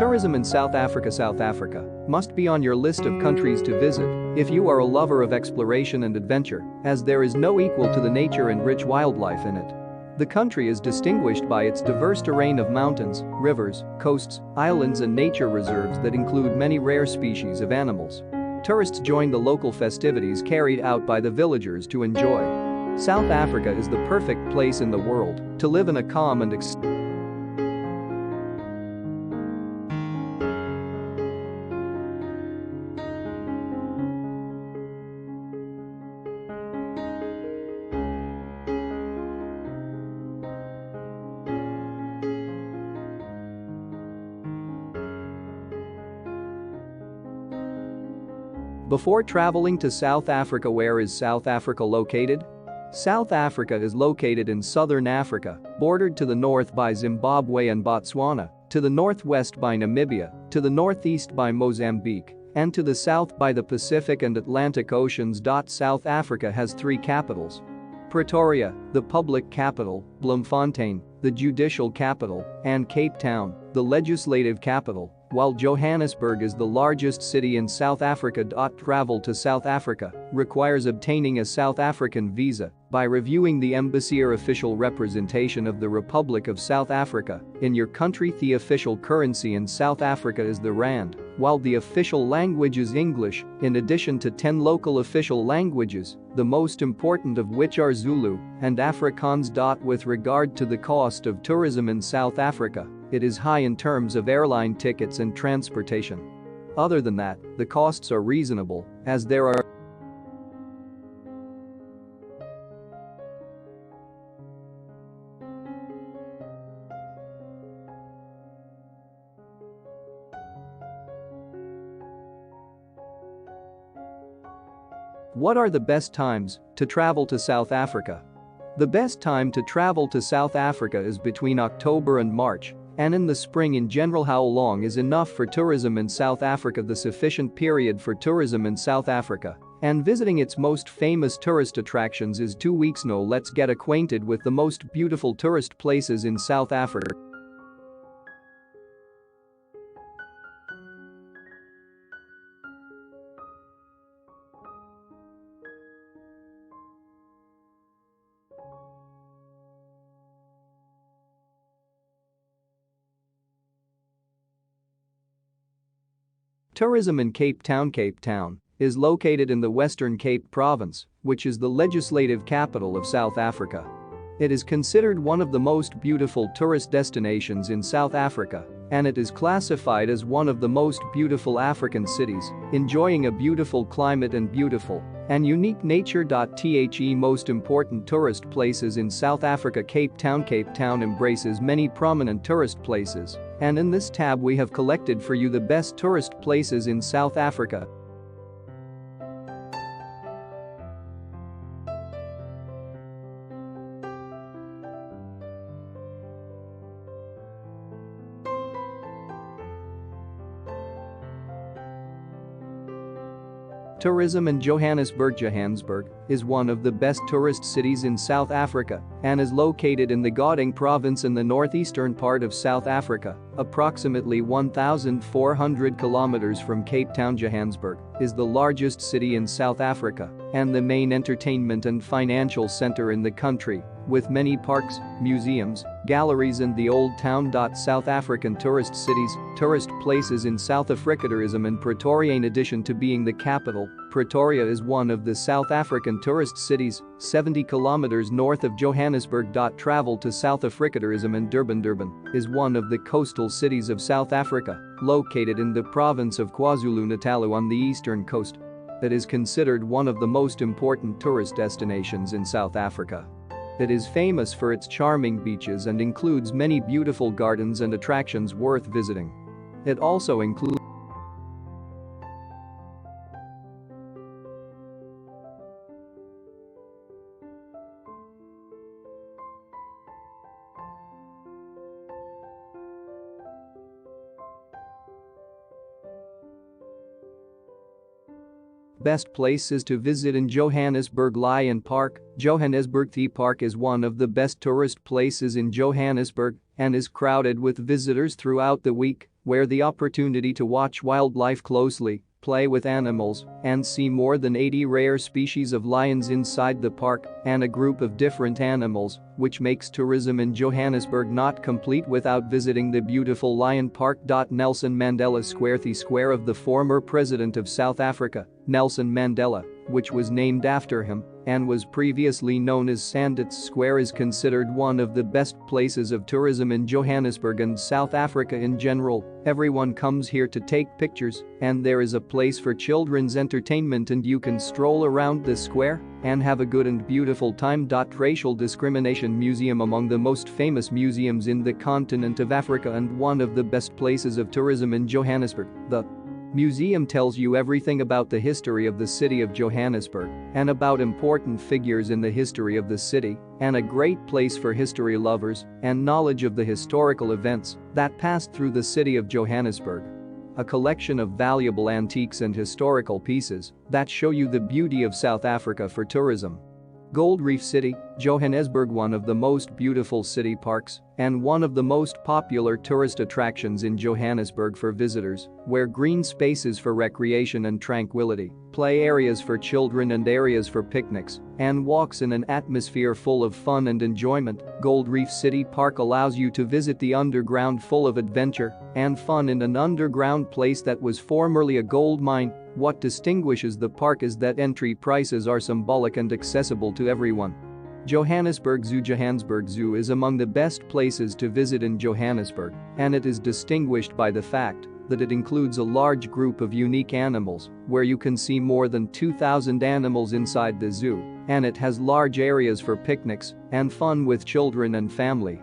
Tourism in South Africa. South Africa must be on your list of countries to visit if you are a lover of exploration and adventure, as there is no equal to the nature and rich wildlife in it. The country is distinguished by its diverse terrain of mountains, rivers, coasts, islands and nature reserves that include many rare species of animals. Tourists join the local festivities carried out by the villagers to enjoy. South Africa is the perfect place in the world to live in a calm and Before traveling to South Africa, where is South Africa located? South Africa is located in southern Africa, bordered to the north by Zimbabwe and Botswana, to the northwest by Namibia, to the northeast by Mozambique, and to the south by the Pacific and Atlantic Oceans. South Africa has three capitals: Pretoria, the public capital, Bloemfontein, the judicial capital, and Cape Town, the legislative capital. While Johannesburg is the largest city in South Africa. Travel to South Africa requires obtaining a South African visa by reviewing the embassy or official representation of the Republic of South Africa in your country. The official currency in South Africa is the rand, while the official language is English, in addition to 10 local official languages, the most important of which are Zulu and Afrikaans. With regard to the cost of tourism in South Africa, it is high in terms of airline tickets and transportation. Other than that, the costs are reasonable, as there are What are the best times to travel to South Africa? The best time to travel to South Africa is between October and March, and in the spring in general. How long is enough for tourism in South Africa? The sufficient period for tourism in South Africa and visiting its most famous tourist attractions is 2 weeks. Now let's get acquainted with the most beautiful tourist places in South Africa. Tourism in Cape Town. Cape Town is located in the Western Cape Province, which is the legislative capital of South Africa. It is considered one of the most beautiful tourist destinations in South Africa, and it is classified as one of the most beautiful African cities, enjoying a beautiful climate and beautiful and unique nature. The most important tourist places in South Africa. Cape Town. Cape Town embraces many prominent tourist places, and in this tab we have collected for you the best tourist places in South Africa. Tourism in Johannesburg. Johannesburg is one of the best tourist cities in South Africa and is located in the Gauteng province in the northeastern part of South Africa, approximately 1,400 kilometers from Cape Town. Johannesburg is the largest city in South Africa and the main entertainment and financial center in the country, with many parks, museums, galleries and the Old Town. South African tourist cities, tourist places in South Africa. Tourism in Pretoria. In addition to being the capital, Pretoria is one of the South African tourist cities, 70 kilometers north of Johannesburg. Travel to South Africa. Tourism in Durban. Durban is one of the coastal cities of South Africa, located in the province of KwaZulu-Natal on the eastern coast. It is considered one of the most important tourist destinations in South Africa. It is famous for its charming beaches and includes many beautiful gardens and attractions worth visiting. It also includes Best places to visit in Johannesburg. Lion Park. Johannesburg The Park is one of the best tourist places in Johannesburg and is crowded with visitors throughout the week. where the opportunity to watch wildlife closely, play with animals, and see more than 80 rare species of lions inside the park and a group of different animals, which makes tourism in Johannesburg not complete without visiting the beautiful lion park. Nelson Mandela Square, the square of the former president of South Africa, Nelson Mandela, which was named after him and was previously known as Sandits Square, is considered one of the best places of tourism in Johannesburg and South Africa in general. Everyone comes here to take pictures, and there is a place for children's entertainment, and you can stroll around the square and have a good and beautiful time. Racial Discrimination Museum, among the most famous museums in the continent of Africa and one of the best places of tourism in Johannesburg. The museum tells you everything about the history of the city of Johannesburg and about important figures in the history of the city, and a great place for history lovers and knowledge of the historical events that passed through the city of Johannesburg. A collection of valuable antiques and historical pieces that show you the beauty of South Africa for tourism. Gold Reef City, Johannesburg, one of the most beautiful city parks and one of the most popular tourist attractions in Johannesburg for visitors, where green spaces for recreation and tranquility, play areas for children and areas for picnics, and walks in an atmosphere full of fun and enjoyment. Gold Reef City Park allows you to visit the underground, full of adventure and fun in an underground place that was formerly a gold mine. What distinguishes the park is that entry prices are symbolic and accessible to everyone. Johannesburg Zoo is among the best places to visit in Johannesburg, and it is distinguished by the fact that it includes a large group of unique animals, where you can see more than 2,000 animals inside the zoo, and it has large areas for picnics and fun with children and family.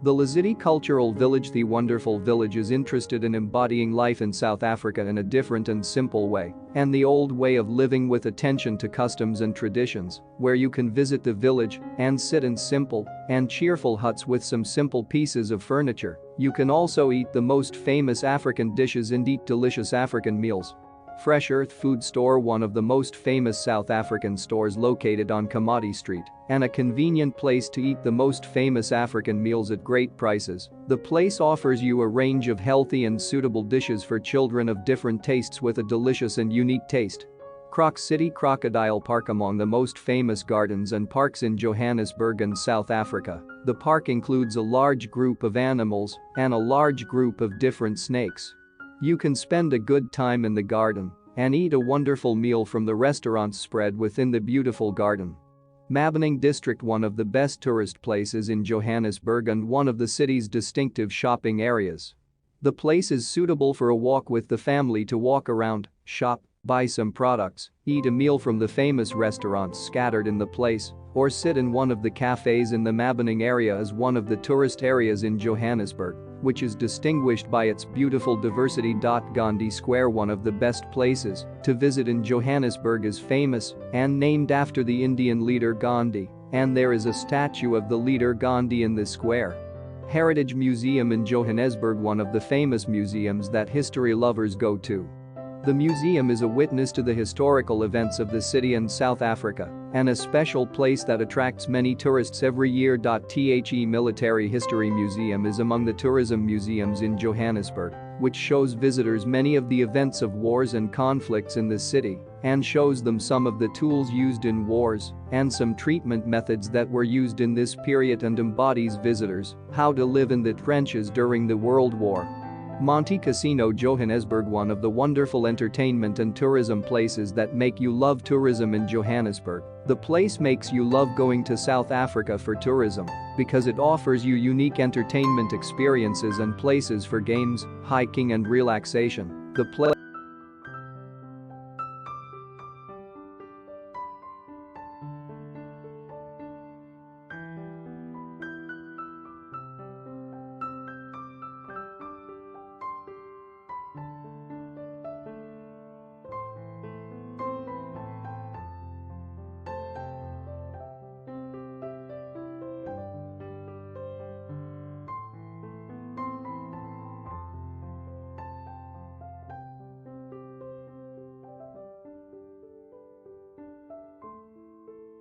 The Lizidi Cultural Village, the wonderful village, is interested in embodying life in South Africa in a different and simple way, and the old way of living with attention to customs and traditions, where you can visit the village and sit in simple and cheerful huts with some simple pieces of furniture. You can also eat the most famous African dishes and eat delicious African meals. Fresh Earth Food Store, one of the most famous South African stores located on Kamadi Street, and a convenient place to eat the most famous African meals at great prices. The place offers you a range of healthy and suitable dishes for children of different tastes with a delicious and unique taste. Croc City Crocodile Park, among the most famous gardens and parks in Johannesburg and South Africa. The park includes a large group of animals and a large group of different snakes. You can spend a good time in the garden and eat a wonderful meal from the restaurants spread within the beautiful garden. Mabening District, one of the best tourist places in Johannesburg and one of the city's distinctive shopping areas. The place is suitable for a walk with the family, to walk around, shop, buy some products, eat a meal from the famous restaurants scattered in the place, or sit in one of the cafes in the Mabening area. As one of the tourist areas in Johannesburg, which is distinguished by its beautiful diversity. Gandhi Square, one of the best places to visit in Johannesburg, is famous and named after the Indian leader Gandhi, and there is a statue of the leader Gandhi in this square. Heritage Museum in Johannesburg, one of the famous museums that history lovers go to. The museum is a witness to the historical events of the city and South Africa, and a special place that attracts many tourists every year. The Military History Museum is among the tourism museums in Johannesburg, which shows visitors many of the events of wars and conflicts in the city, and shows them some of the tools used in wars and some treatment methods that were used in this period, and embodies visitors how to live in the trenches during the World War. Monte Casino Johannesburg, one of the wonderful entertainment and tourism places that make you love tourism in Johannesburg. The place makes you love going to South Africa for tourism because it offers you unique entertainment experiences and places for games, hiking and relaxation. The place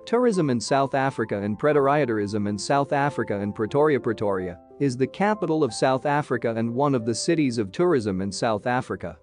Tourism in South Africa and Pretorianism in South Africa and Pretoria. is the capital of South Africa and one of the cities of tourism in South Africa.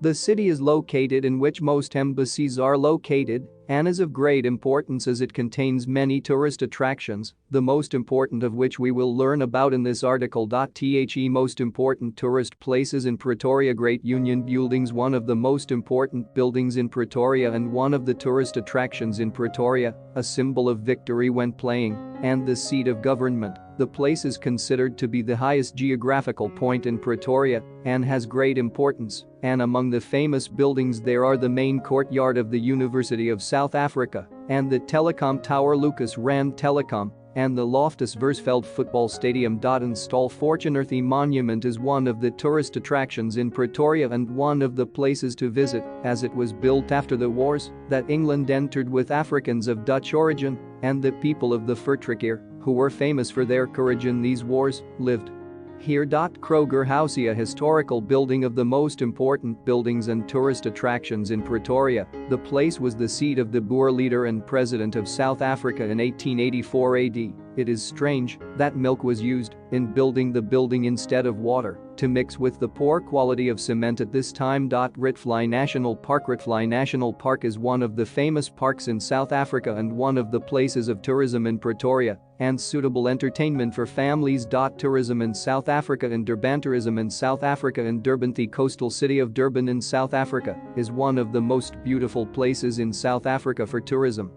The city is located in which most embassies are located and is of great importance as it contains many tourist attractions, the most important of which we will learn about in this article. The most important tourist places in Pretoria: Great Union Buildings, one of the most important buildings in Pretoria and one of the tourist attractions in Pretoria, a symbol of victory when playing, and the seat of government. The place is considered to be the highest geographical point in Pretoria and has great importance, and among the famous buildings there are the main courtyard of the University of South Africa and the telecom tower Lucas Rand Telecom and the Loftus Versfeld football stadium. Install Fortunerthy Monument is one of the tourist attractions in Pretoria and one of the places to visit, as it was built after the wars that England entered with Africans of Dutch origin, and the people of the Vertrek, who were famous for their courage in these wars, lived here. Kroger House, a historical building of the most important buildings and tourist attractions in Pretoria. The place was the seat of the Boer leader and president of South Africa in 1884 AD. It is strange that milk was used in building the building instead of water to mix with the poor quality of cement at this time. Rietfly National Park. Rietfly National Park is one of the famous parks in South Africa and one of the places of tourism in Pretoria and suitable entertainment for families. Tourism in South Africa and Durban. Tourism in South Africa and Durban. The coastal city of Durban in South Africa is one of the most beautiful places in South Africa for tourism.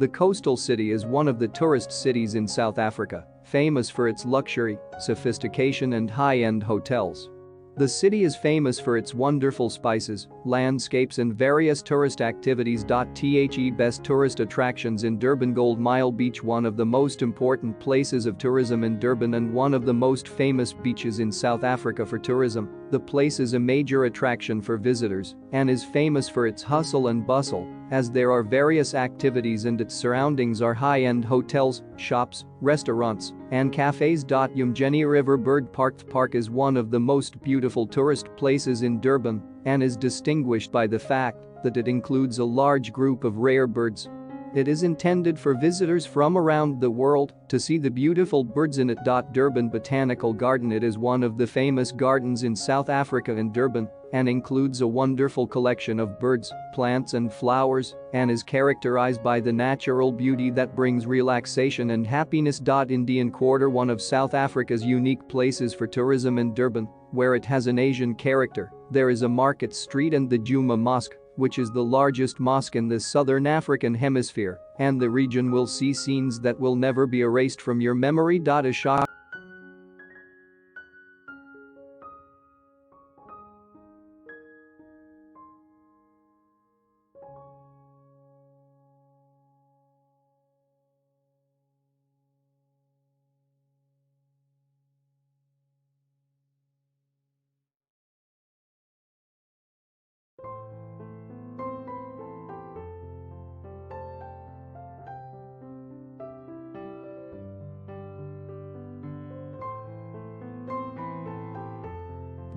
The coastal city is one of the tourist cities in South Africa, famous for its luxury, sophistication and high-end hotels. The city is famous for its wonderful spices, landscapes and various tourist activities. Best tourist attractions in Durban. Gold Mile Beach, one of the most important places of tourism in Durban and one of the most famous beaches in South Africa for tourism. The place is a major attraction for visitors and is famous for its hustle and bustle, as there are various activities and its surroundings are high-end hotels, shops, restaurants, and cafes. Umgeni River Bird Park. The park is one of the most beautiful tourist places in Durban and is distinguished by the fact that it includes a large group of rare birds. It is intended for visitors from around the world to see the beautiful birds in it. Durban Botanical Garden. It is one of the famous gardens in South Africa and Durban and includes a wonderful collection of birds, plants and flowers and is characterized by the natural beauty that brings relaxation and happiness. Indian Quarter, one of South Africa's unique places for tourism in Durban, where it has an Asian character. There is a market street and the Juma Mosque, which is the largest mosque in the southern African hemisphere, and the region will see scenes that will never be erased from your memory. Asha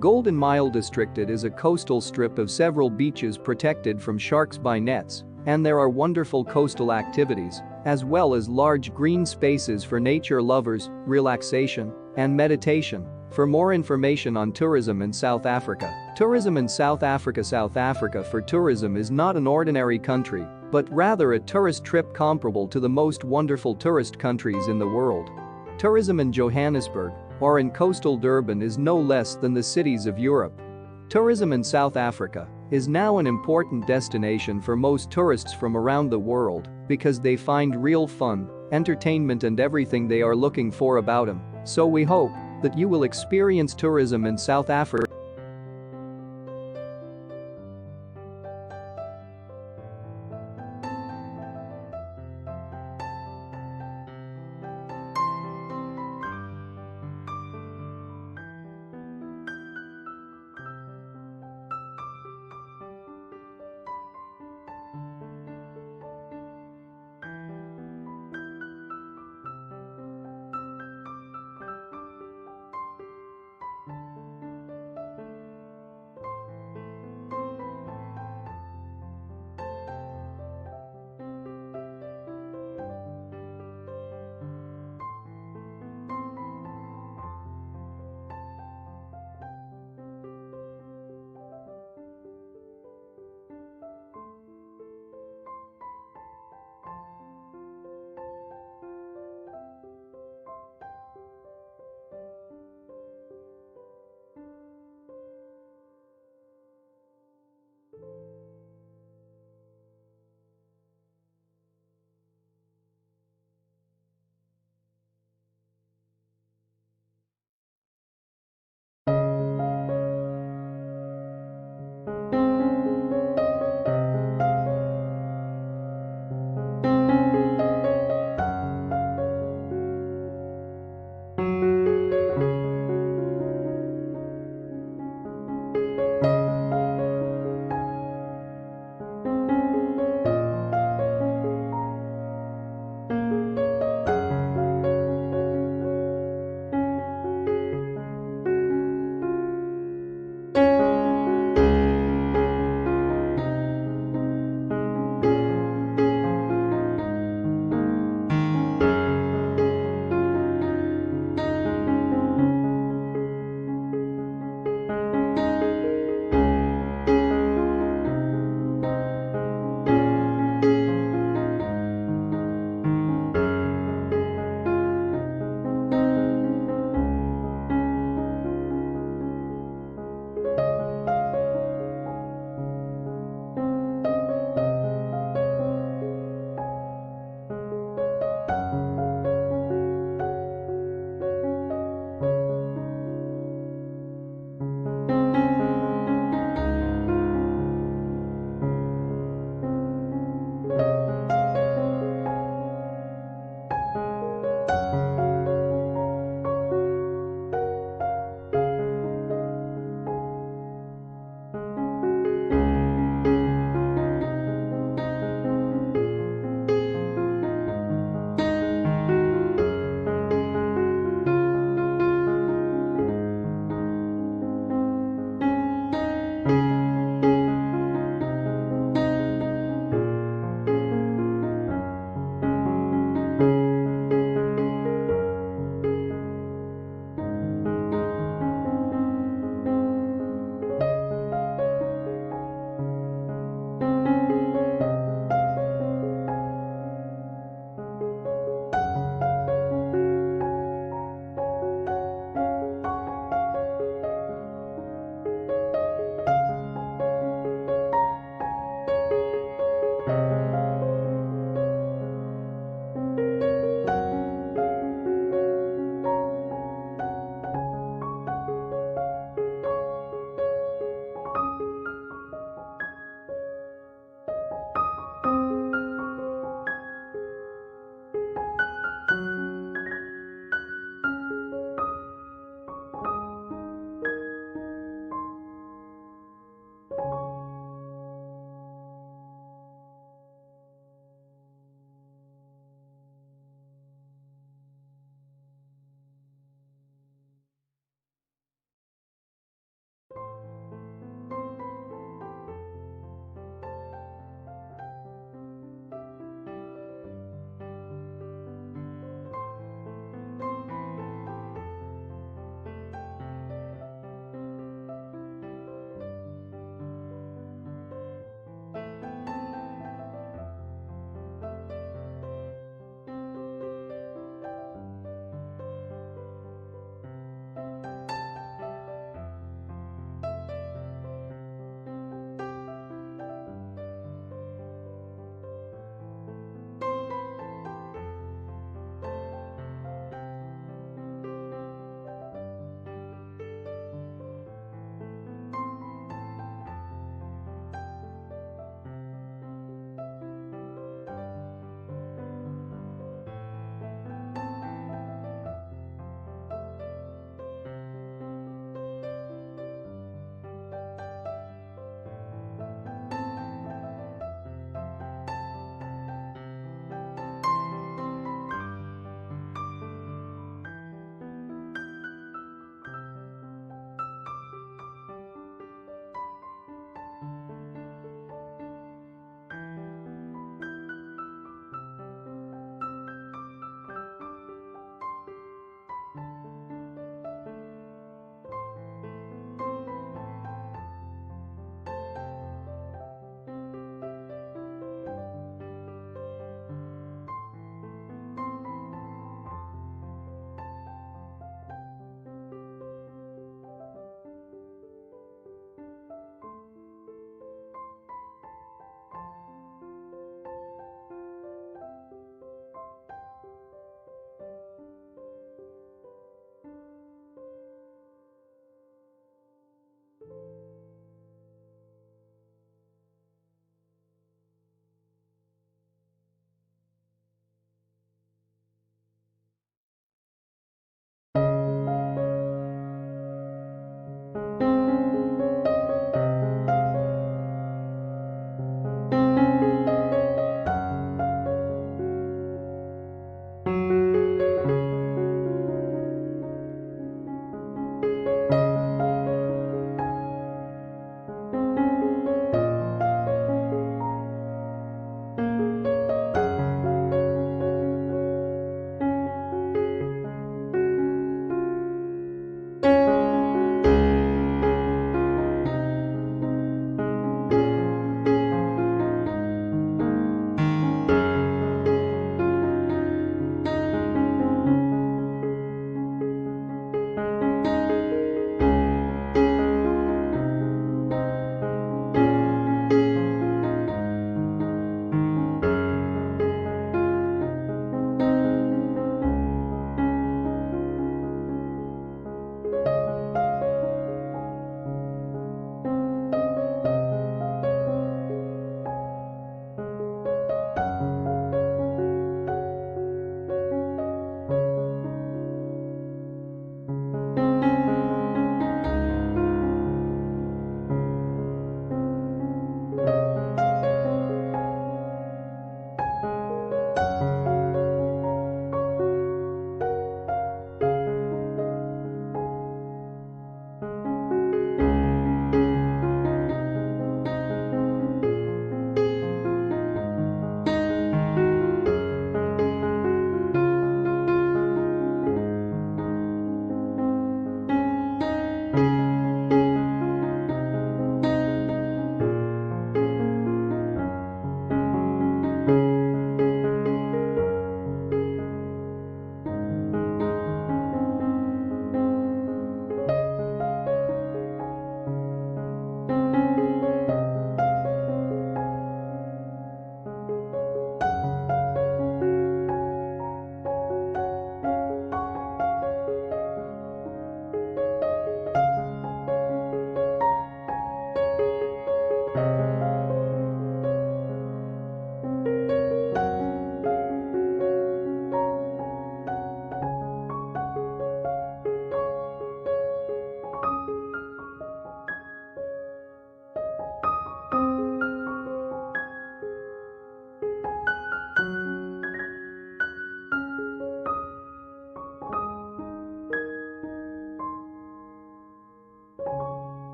Golden Mile District. It is a coastal strip of several beaches protected from sharks by nets, and there are wonderful coastal activities, as well as large green spaces for nature lovers, relaxation, and meditation. For more information on tourism in South Africa. Tourism in South Africa. South Africa for tourism is not an ordinary country, but rather a tourist trip comparable to the most wonderful tourist countries in the world. Tourism in Johannesburg or in coastal Durban is no less than the cities of Europe. Tourism in South Africa is now an important destination for most tourists from around the world because they find real fun, entertainment and everything they are looking for about them. So we hope that you will experience tourism in South Africa.